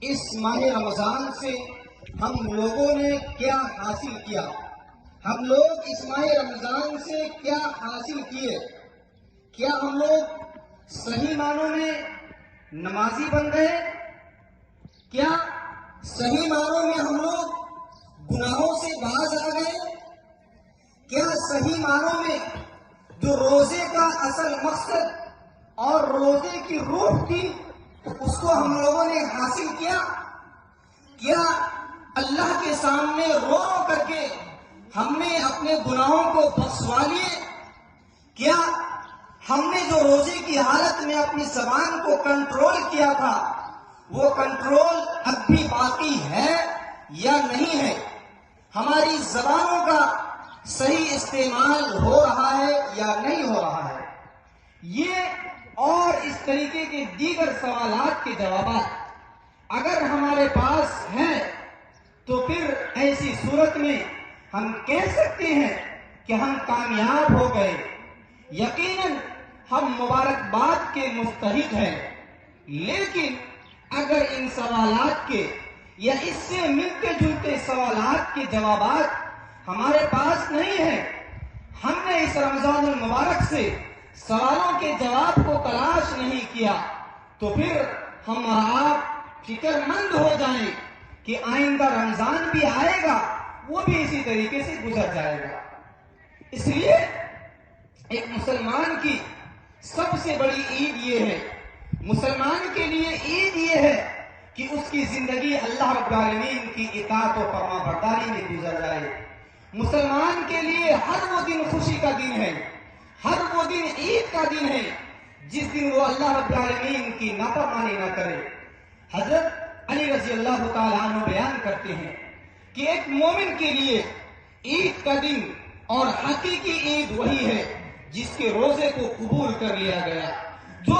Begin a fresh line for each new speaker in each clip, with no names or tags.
اس ماہ رمضان سے ہم لوگوں نے کیا حاصل کیا؟ ہم لوگ اس ماہ رمضان سے کیا حاصل کیے؟ کیا ہم لوگ صحیح معنوں میں نمازی بن گئے؟ کیا صحیح معنوں میں ہم لوگ گناہوں سے باز آ گئے؟ کیا صحیح معنوں میں جو روزے کا اصل مقصد اور روزے کی روح تھی اس کو ہم لوگوں نے حاصل کیا؟ کیا اللہ کے سامنے رو رو کر کے ہم نے اپنے گناہوں کو بخشوا لیے؟ کیا ہم نے جو روزے کی حالت میں اپنی زبان کو کنٹرول کیا تھا وہ کنٹرول اب بھی باقی ہے یا نہیں ہے؟ ہماری زبانوں کا صحیح استعمال ہو رہا ہے یا نہیں ہو رہا ہے؟ یہ اور اس طریقے کے دیگر سوالات کے جوابات اگر ہمارے پاس ہیں تو پھر ایسی صورت میں ہم کہہ سکتے ہیں کہ ہم کامیاب ہو گئے۔ یقیناً ہم مبارکباد کے مستحق ہیں، لیکن اگر ان سوالات کے یا اس سے ملتے جلتے سوالات کے جوابات ہمارے پاس نہیں ہیں، ہم نے اس رمضان المبارک سے سوالوں کے جواب کو تلاش نہیں کیا، تو پھر ہم اور آپ فکر مند ہو جائیں کہ آئندہ رمضان بھی آئے گا، وہ بھی اسی طریقے سے گزر جائے گا۔ اس لیے ایک مسلمان کی سب سے بڑی عید یہ ہے، مسلمان کے لیے عید یہ ہے کہ اس کی زندگی اللہ رب العالمین کی اطاعت و فرما برداری میں گزر جائے۔ مسلمان کے لیے ہر وہ دن خوشی کا دن ہے، ہر وہ دن عید کا دن ہے جس دن وہ اللہ رب العالمین کی نافرمانی نہ کرے۔ حضرت علی رضی اللہ تعالیٰ عنہ بیان کرتے ہیں کہ ایک مومن کے لیے عید کا دن اور حقیقی عید وہی ہے جس کے روزے کو قبول کر لیا گیا، جو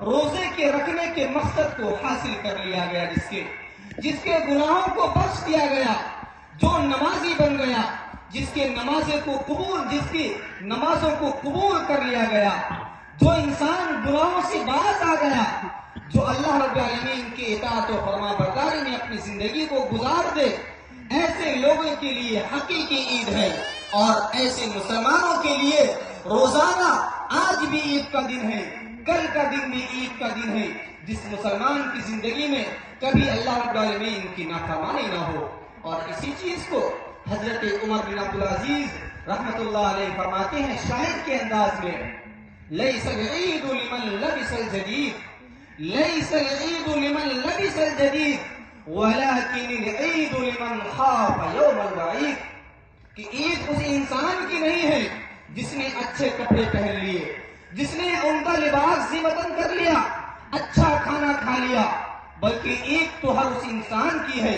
روزے کے رکھنے کے مقصد کو حاصل کر لیا گیا، جس کے گناہوں کو بخش دیا گیا، جو نمازی بن گیا، جس کی نمازوں کو قبول کر لیا گیا، جو انسان گناہوں سے باز آ گیا، جو اللہ رب العالمین کی اطاعت و فرما برداری میں اپنی زندگی کو گزار دے، ایسے لوگوں کے لیے حقیقی عید ہے۔ اور ایسے مسلمانوں کے لیے روزانہ آج بھی عید کا دن ہے، کل کا دن بھی عید کا دن ہے، جس مسلمان کی زندگی میں کبھی اللہ رب العالمین کی نافرمانی نہ ہو۔ اور اسی چیز کو حضرت عمر بن عبدالعزیز رحمت اللہ علیہ فرماتے ہیں شاعر کے انداز میں، لیس العید لمن لبس الجدید، لیس العید لمن لبس الجدید ولكن العید لمن خاف یوم الوعید، کہ عید اس انسان کی نہیں ہے جس نے اچھے کپڑے پہن لیے، جس نے عمدہ لباس ذی وطن کر لیا، اچھا کھانا کھا لیا، بلکہ عید تو ہر اس انسان کی ہے